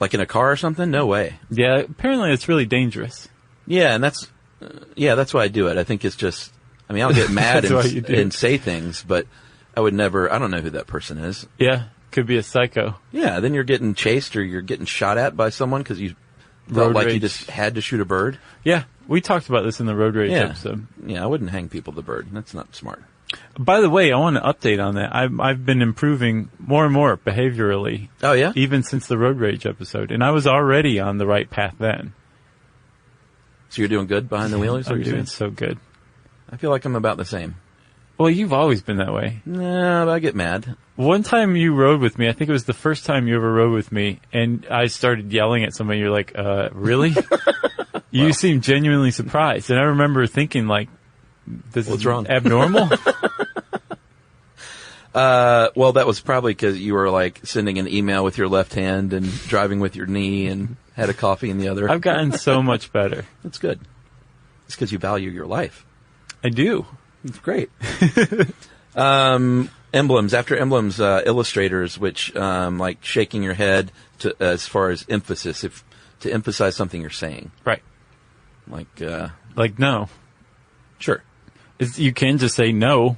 Speaker 6: Like in a car or something? No way.
Speaker 7: Yeah, apparently it's really dangerous.
Speaker 6: Yeah, and that's why I do it. I think it's just, I mean, I'll get mad and say things, but I would never, I don't know who that person is.
Speaker 7: Yeah, could be a psycho.
Speaker 6: Yeah, then you're getting chased or you're getting shot at by someone because you felt like you just had to shoot a bird.
Speaker 7: Yeah, we talked about this in the road rage episode.
Speaker 6: Yeah, I wouldn't hang people with a bird. That's not smart.
Speaker 7: By the way, I want to update on that. I've been improving more and more behaviorally.
Speaker 6: Oh, yeah?
Speaker 7: Even since the road rage episode. And I was already on the right path then.
Speaker 6: So you're doing good behind the wheel? Is what
Speaker 7: I'm
Speaker 6: you're
Speaker 7: doing
Speaker 6: saying?
Speaker 7: so good.
Speaker 6: I feel like I'm about the same.
Speaker 7: Well, you've always been that way.
Speaker 6: Nah, but I get mad.
Speaker 7: One time you rode with me, I think it was the first time you ever rode with me, and I started yelling at somebody. You're like, really? You seemed genuinely surprised. And I remember thinking, like, this is
Speaker 6: wrong?
Speaker 7: Abnormal?
Speaker 6: Well, that was probably because you were like sending an email with your left hand and driving with your knee and had a coffee in the other.
Speaker 7: I've gotten so much better.
Speaker 6: That's good. It's because you value your life.
Speaker 7: I do.
Speaker 6: It's great. Emblems. After emblems, illustrators, which like shaking your head to as far as emphasis, to emphasize something you're saying.
Speaker 7: Right.
Speaker 6: Like
Speaker 7: no.
Speaker 6: Sure.
Speaker 7: You can just say no,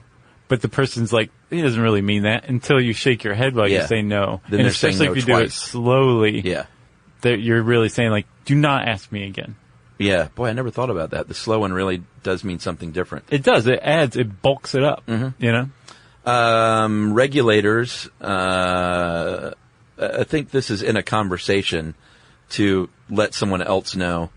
Speaker 7: but the person's like, he doesn't really mean that until you shake your head while you say no.
Speaker 6: Then
Speaker 7: and
Speaker 6: they're saying
Speaker 7: especially
Speaker 6: no
Speaker 7: if you
Speaker 6: twice.
Speaker 7: do it slowly.
Speaker 6: Yeah.
Speaker 7: You're really saying, like, do not ask me again.
Speaker 6: Yeah. Boy, I never thought about that. The slow one really does mean something different.
Speaker 7: It does. It bulks it up, you know?
Speaker 6: Regulators, I think this is in a conversation to let someone else know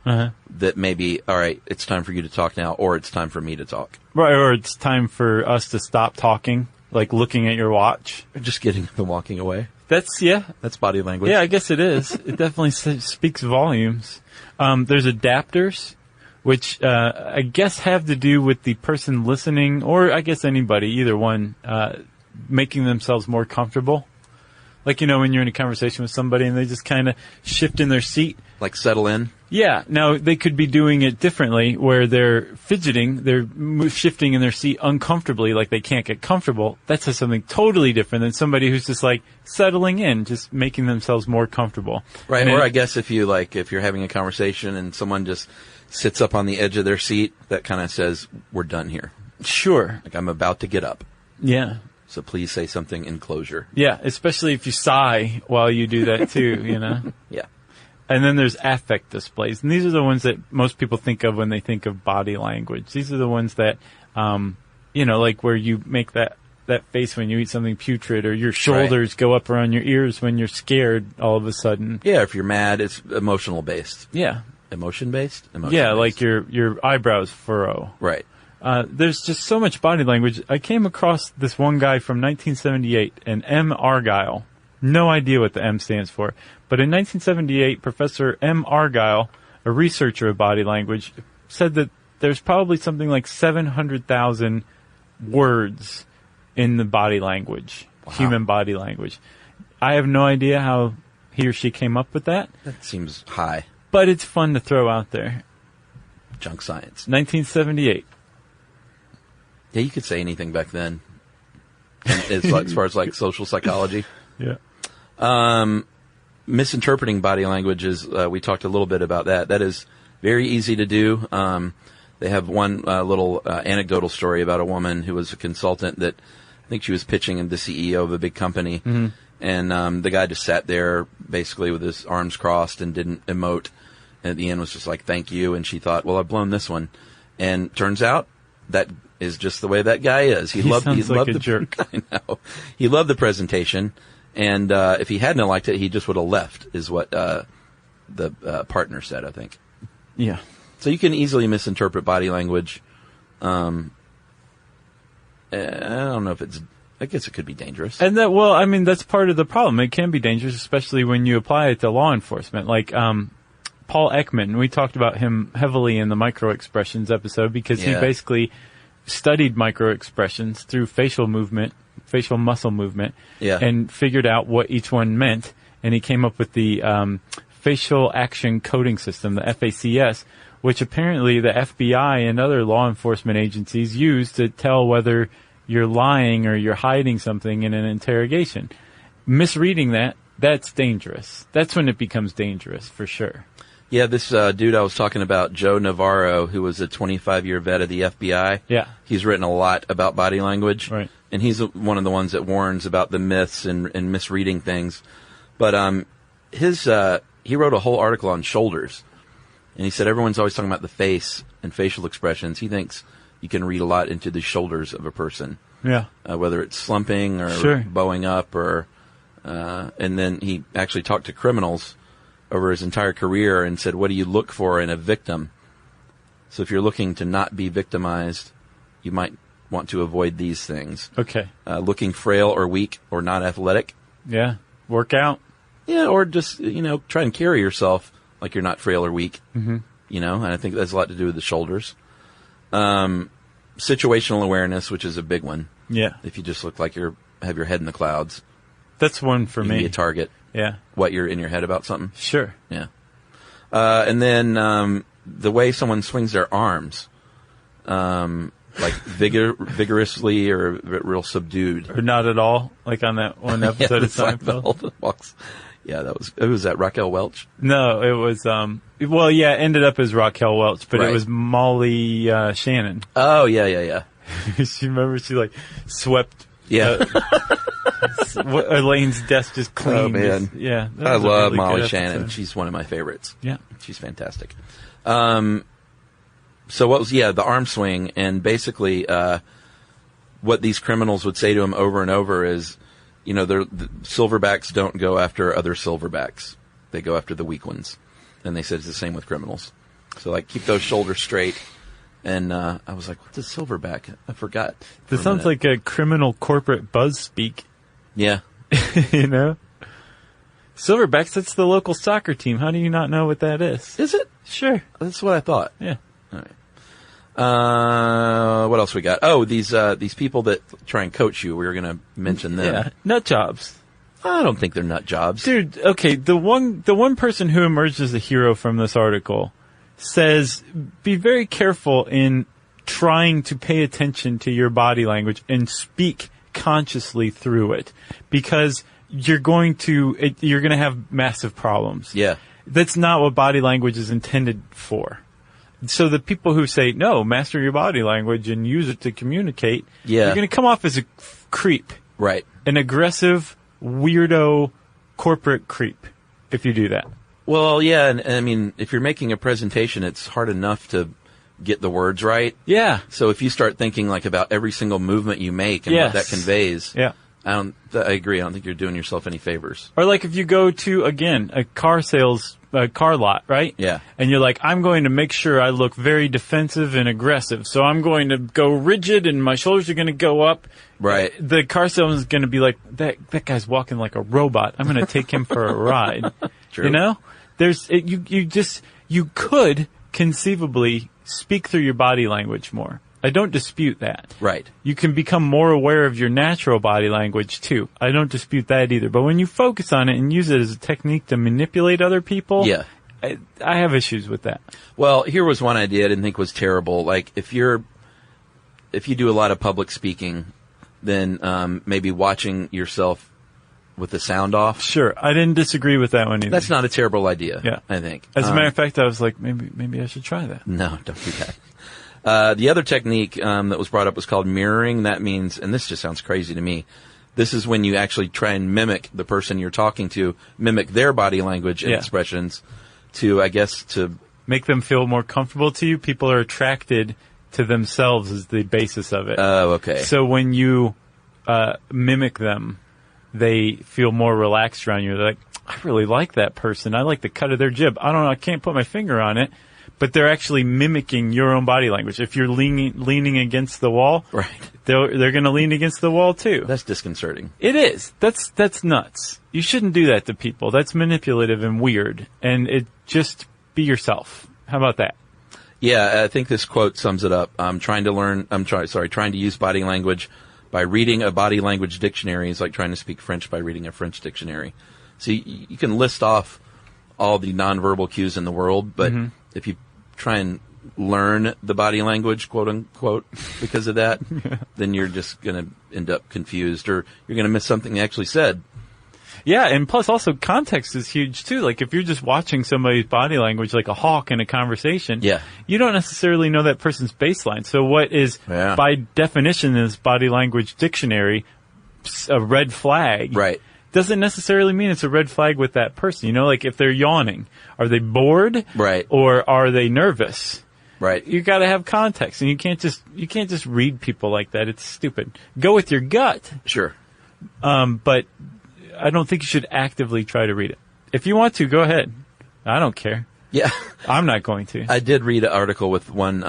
Speaker 6: that maybe, all right, it's time for you to talk now, or it's time for me to talk.
Speaker 7: Right, or it's time for us to stop talking, like looking at your watch.
Speaker 6: Or just getting up and walking away.
Speaker 7: That's
Speaker 6: body language.
Speaker 7: Yeah, I guess it is. It definitely speaks volumes. There's adapters, which I guess have to do with the person listening, or I guess anybody, either one, making themselves more comfortable. Like, you know, when you're in a conversation with somebody and they just kind of shift in their seat.
Speaker 6: Like settle in?
Speaker 7: Yeah. Now, they could be doing it differently, where they're fidgeting, they're shifting in their seat uncomfortably, like they can't get comfortable. That says something totally different than somebody who's just like settling in, just making themselves more comfortable.
Speaker 6: Right. Or I guess if you're having a conversation and someone just sits up on the edge of their seat, that kind of says, we're done here.
Speaker 7: Sure.
Speaker 6: Like, I'm about to get up.
Speaker 7: Yeah.
Speaker 6: So please say something in closure.
Speaker 7: Yeah, especially if you sigh while you do that too, you know?
Speaker 6: Yeah.
Speaker 7: And then there's affect displays. And these are the ones that most people think of when they think of body language. These are the ones that, you know, like where you make that face when you eat something putrid, or your shoulders go up around your ears when you're scared all of a sudden.
Speaker 6: Yeah, if you're mad, it's emotional based.
Speaker 7: Yeah.
Speaker 6: Emotion based?
Speaker 7: Yeah, like your eyebrows furrow.
Speaker 6: Right.
Speaker 7: There's just so much body language. I came across this one guy from 1978, an M. Argyle. No idea what the M stands for. But in 1978, Professor M. Argyle, a researcher of body language, said that there's probably something like 700,000 words in the body language, human body language. I have no idea how he or she came up with that.
Speaker 6: That seems high.
Speaker 7: But it's fun to throw out there.
Speaker 6: Junk science.
Speaker 7: 1978.
Speaker 6: Yeah, you could say anything back then. As far as like social psychology.
Speaker 7: Yeah.
Speaker 6: Misinterpreting body language is, we talked a little bit about that. That is very easy to do. They have one little anecdotal story about a woman who was a consultant that I think she was pitching the CEO of a big company.
Speaker 7: Mm-hmm.
Speaker 6: And the guy just sat there basically with his arms crossed and didn't emote. And at the end was just like, thank you. And she thought, well, I've blown this one. And turns out that is just the way that guy is. He loved
Speaker 7: the jerk.
Speaker 6: I know. He loved the presentation. And if he hadn't liked it, he just would have left, is what the partner said, I think.
Speaker 7: Yeah.
Speaker 6: So you can easily misinterpret body language. I don't know if I guess it could be dangerous.
Speaker 7: And that's part of the problem. It can be dangerous, especially when you apply it to law enforcement. Like, Paul Ekman, we talked about him heavily in the microexpressions episode because he basically studied microexpressions through facial muscle movement, and figured out what each one meant. And he came up with the facial action coding system, the FACS, which apparently the FBI and other law enforcement agencies use to tell whether you're lying or you're hiding something in an interrogation. Misreading that's dangerous. That's when it becomes dangerous, for sure.
Speaker 6: Yeah, this dude I was talking about, Joe Navarro, who was a 25-year vet of the FBI.
Speaker 7: Yeah.
Speaker 6: He's written a lot about body language.
Speaker 7: Right.
Speaker 6: And he's one of the ones that warns about the myths and misreading things. But he wrote a whole article on shoulders. And he said everyone's always talking about the face and facial expressions. He thinks you can read a lot into the shoulders of a person.
Speaker 7: Yeah.
Speaker 6: Whether it's slumping or bowing up or... and then he actually talked to criminals over his entire career and said, what do you look for in a victim? So if you're looking to not be victimized, you might want to avoid these things.
Speaker 7: Okay.
Speaker 6: Looking frail or weak or not athletic.
Speaker 7: Yeah. Work out.
Speaker 6: Yeah, or just, try and carry yourself like you're not frail or weak.
Speaker 7: Mm-hmm.
Speaker 6: And I think that's a lot to do with the shoulders. Situational awareness, which is a big one.
Speaker 7: Yeah.
Speaker 6: If you just look like have your head in the clouds.
Speaker 7: That's one for
Speaker 6: you
Speaker 7: me.
Speaker 6: Be a target.
Speaker 7: Yeah.
Speaker 6: What, you're in your head about something?
Speaker 7: Sure.
Speaker 6: Yeah. And then the way someone swings their arms, like vigorously or real subdued.
Speaker 7: Or not at all, like on that one episode of Seinfeld.
Speaker 6: Was that Raquel Welch?
Speaker 7: No, it was, it ended up as Raquel Welch, but It was Molly Shannon.
Speaker 6: Oh, yeah.
Speaker 7: She remember she swept.
Speaker 6: Yeah.
Speaker 7: Elaine's desk just clean.
Speaker 6: Oh, man. I love Molly Shannon. She's one of my favorites.
Speaker 7: Yeah.
Speaker 6: She's fantastic. So what was, the arm swing, and basically, what these criminals would say to him over and over is, the silverbacks don't go after other silverbacks. They go after the weak ones. And they said it's the same with criminals. So keep those shoulders straight. And, I was like, what's a silverback? I forgot.
Speaker 7: This sounds like a criminal corporate buzz speak.
Speaker 6: Yeah.
Speaker 7: Silverbacks, that's the local soccer team. How do you not know what that is?
Speaker 6: Is it?
Speaker 7: Sure.
Speaker 6: That's what I thought.
Speaker 7: Yeah.
Speaker 6: All right. What else we got? Oh, these people that try and coach you. We were going to mention them.
Speaker 7: Yeah. Nut jobs.
Speaker 6: I don't think they're nut jobs.
Speaker 7: Dude, okay, the one person who emerged as a hero from this article says, be very careful in trying to pay attention to your body language and speak consciously through it, because you're going to have massive problems.
Speaker 6: Yeah.
Speaker 7: That's not what body language is intended for. So the people who say, no, master your body language and use it to communicate, you're going to come off as a creep.
Speaker 6: Right.
Speaker 7: An aggressive, weirdo, corporate creep if you do that.
Speaker 6: Well, yeah, and I mean, if you're making a presentation, it's hard enough to get the words right.
Speaker 7: Yeah.
Speaker 6: So if you start thinking about every single movement you make and what that conveys, I agree. I don't think you're doing yourself any favors.
Speaker 7: Or if you go to, again, a car lot, right?
Speaker 6: Yeah.
Speaker 7: And you're like, I'm going to make sure I look very defensive and aggressive. So I'm going to go rigid and my shoulders are going to go up.
Speaker 6: Right.
Speaker 7: The car salesman is going to be like, that guy's walking like a robot. I'm going to take him for a ride.
Speaker 6: True.
Speaker 7: You could conceivably speak through your body language more. I don't dispute that.
Speaker 6: Right.
Speaker 7: You can become more aware of your natural body language too. I don't dispute that either. But when you focus on it and use it as a technique to manipulate other people, I have issues with that.
Speaker 6: Well, here was one idea I didn't think was terrible. If you do a lot of public speaking, then maybe watching yourself with the sound off.
Speaker 7: Sure. I didn't disagree with that one either.
Speaker 6: That's not a terrible idea.
Speaker 7: Yeah.
Speaker 6: I think.
Speaker 7: As a matter of fact, I was like, maybe I should try that.
Speaker 6: No, don't do that. The other technique that was brought up was called mirroring. That means, and this just sounds crazy to me, this is when you actually try and mimic the person you're talking to, mimic their body language and expressions to
Speaker 7: make them feel more comfortable to you. People are attracted to themselves as the basis of it.
Speaker 6: Oh, okay.
Speaker 7: So when you mimic them, they feel more relaxed around you. They're like, I really like that person. I like the cut of their jib. I don't know. I can't put my finger on it. But they're actually mimicking your own body language. If you're leaning against the wall,
Speaker 6: right,
Speaker 7: they're going to lean against the wall too.
Speaker 6: That's disconcerting.
Speaker 7: It is. That's nuts. You shouldn't do that to people. That's manipulative and weird. And just be yourself. How about that?
Speaker 6: Yeah, I think this quote sums it up. Trying to use body language by reading a body language dictionary is like trying to speak French by reading a French dictionary. So you can list off all the nonverbal cues in the world, but if you try and learn the body language, quote unquote, because of that, then you're just going to end up confused, or you're going to miss something they actually said.
Speaker 7: Yeah, and plus also context is huge too. If you're just watching somebody's body language like a hawk in a conversation, you don't necessarily know that person's baseline. So what is, by definition, in this body language dictionary, a red flag,
Speaker 6: right,
Speaker 7: doesn't necessarily mean it's a red flag with that person. If they're yawning, are they bored?
Speaker 6: Right.
Speaker 7: Or are they nervous?
Speaker 6: Right.
Speaker 7: You gotta have context, and you can't just read people like that. It's stupid. Go with your gut.
Speaker 6: Sure.
Speaker 7: But I don't think you should actively try to read it. If you want to, go ahead. I don't care.
Speaker 6: Yeah.
Speaker 7: I'm not going to.
Speaker 6: I did read an article with one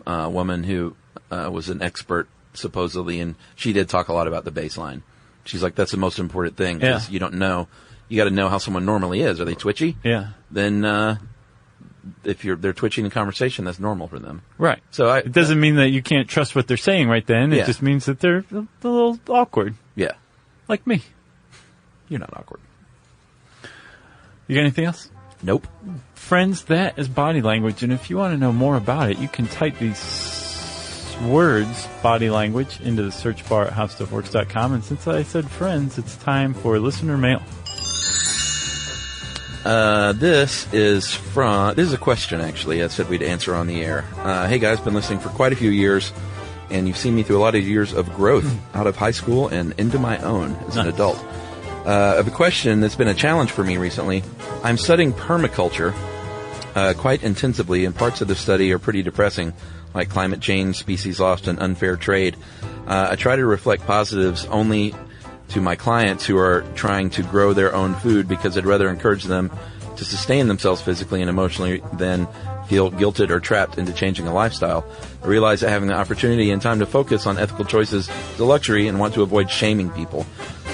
Speaker 6: woman who was an expert, supposedly, and she did talk a lot about the baseline. She's like, that's the most important thing, because you don't know. You got to know how someone normally is. Are they twitchy?
Speaker 7: Yeah.
Speaker 6: Then if they're twitching in conversation, that's normal for them.
Speaker 7: Right.
Speaker 6: So
Speaker 7: it doesn't mean that you can't trust what they're saying right then. It just means that they're a little awkward.
Speaker 6: Yeah.
Speaker 7: Like me.
Speaker 6: You're not awkward.
Speaker 7: You got anything else?
Speaker 6: Nope.
Speaker 7: Friends, that is body language, and if you want to know more about it, you can type these words, body language, into the search bar at howstuffworks.com. And since I said friends, it's time for listener mail.
Speaker 6: This is a question, actually. I said we'd answer on the air. Hey guys, been listening for quite a few years, and you've seen me through a lot of years of growth out of high school and into my own as an adult. I have a question that's been a challenge for me recently. I'm studying permaculture quite intensively, and parts of the study are pretty depressing, like climate change, species loss, and unfair trade. I try to reflect positives only to my clients who are trying to grow their own food, because I'd rather encourage them to sustain themselves physically and emotionally than feel guilted or trapped into changing a lifestyle. I realize that having the opportunity and time to focus on ethical choices is a luxury, and want to avoid shaming people.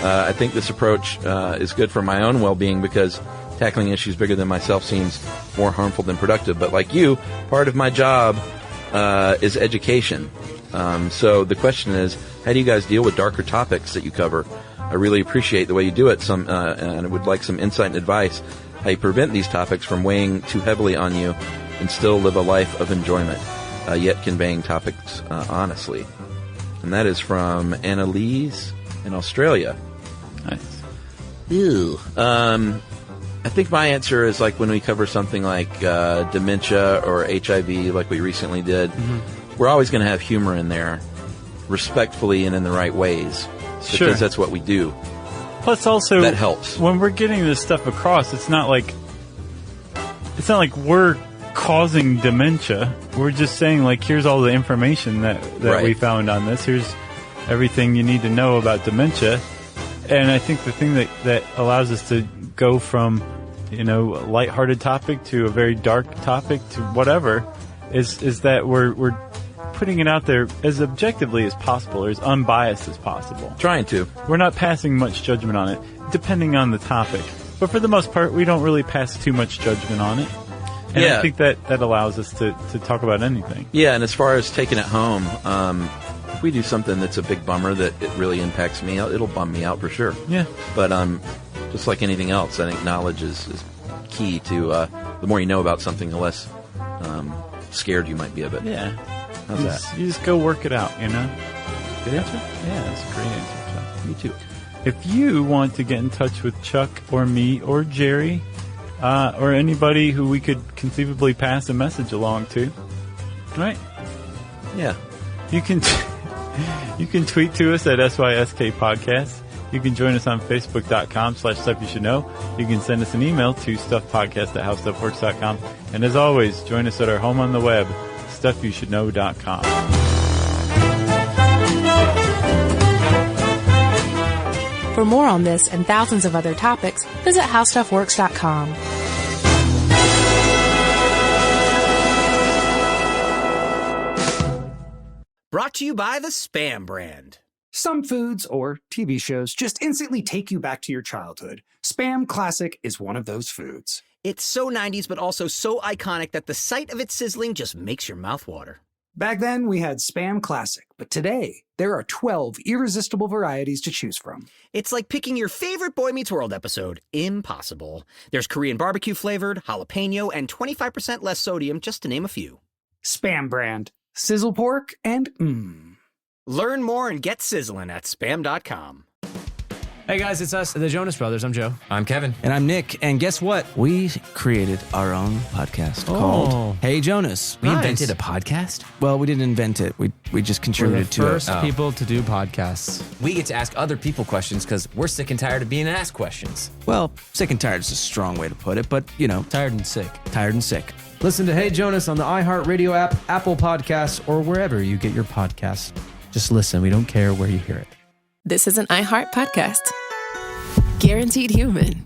Speaker 6: I think this approach is good for my own well-being, because tackling issues bigger than myself seems more harmful than productive. But like you, part of my job is education. So the question is, how do you guys deal with darker topics that you cover? I really appreciate the way you do it, and I would like some insight and advice how you prevent these topics from weighing too heavily on you and still live a life of enjoyment, yet conveying topics honestly. And that is from Annalise in Australia.
Speaker 7: Nice.
Speaker 6: Ew. I think my answer is like when we cover something like dementia or HIV, like we recently did, we're always going to have humor in there, respectfully and in the right ways, because that's what we do.
Speaker 7: Plus, also,
Speaker 6: that helps.
Speaker 7: When we're getting this stuff across, it's not like we're causing dementia. We're just saying, like, here's all the information that we found on this. Here's everything you need to know about dementia. And I think the thing that allows us to go from, a lighthearted topic to a very dark topic to whatever is that we're putting it out there as objectively as possible, or as unbiased as possible.
Speaker 6: Trying to.
Speaker 7: We're not passing much judgment on it, depending on the topic. But for the most part, we don't really pass too much judgment on it. And I think that allows us to talk about anything.
Speaker 6: Yeah, and as far as taking it home, if we do something that's a big bummer that it really impacts me, it'll bum me out for sure.
Speaker 7: Yeah.
Speaker 6: But just like anything else, I think knowledge is key to the more you know about something, the less scared you might be of it.
Speaker 7: Yeah.
Speaker 6: How's that?
Speaker 7: You just go work it out, Good
Speaker 6: answer?
Speaker 7: Yeah, that's a great answer, Chuck.
Speaker 6: Me too.
Speaker 7: If you want to get in touch with Chuck or me or Jerry, or anybody who we could conceivably pass a message along to, right?
Speaker 6: Yeah.
Speaker 7: You can tweet to us at SYSK Podcast. You can join us on Facebook.com/Stuff You Should Know. You can send us an email to StuffPodcast@HowStuffWorks.com. And as always, join us at our home on the web, StuffYouShouldKnow.com.
Speaker 3: For more on this and thousands of other topics, visit HowStuffWorks.com.
Speaker 13: Brought to you by the Spam brand.
Speaker 14: Some foods or TV shows just instantly take you back to your childhood. Spam Classic is one of those foods.
Speaker 13: It's so 90s, but also so iconic that the sight of it sizzling just makes your mouth water.
Speaker 14: Back then, we had Spam Classic, but today, there are 12 irresistible varieties to choose from.
Speaker 13: It's like picking your favorite Boy Meets World episode. Impossible. There's Korean barbecue flavored, jalapeno, and 25% less sodium, just to name a few.
Speaker 14: Spam brand. Sizzle pork and
Speaker 13: Learn more and get sizzling at spam.com.
Speaker 10: Hey guys, it's us, the Jonas Brothers. I'm Joe.
Speaker 11: I'm Kevin.
Speaker 9: And I'm Nick. And guess what? We created our own podcast called Hey Jonas.
Speaker 11: We invented a podcast?
Speaker 9: Well, we didn't invent it. We just contributed to it.
Speaker 10: We're the first people to do podcasts.
Speaker 11: We get to ask other people questions because we're sick and tired of being asked questions.
Speaker 9: Well, sick and tired is a strong way to put it, but,
Speaker 10: Tired and sick.
Speaker 9: Tired and sick.
Speaker 10: Listen to Hey Jonas on the iHeartRadio app, Apple Podcasts, or wherever you get your podcasts. Just listen. We don't care where you hear it.
Speaker 1: This is an iHeart podcast. Guaranteed human.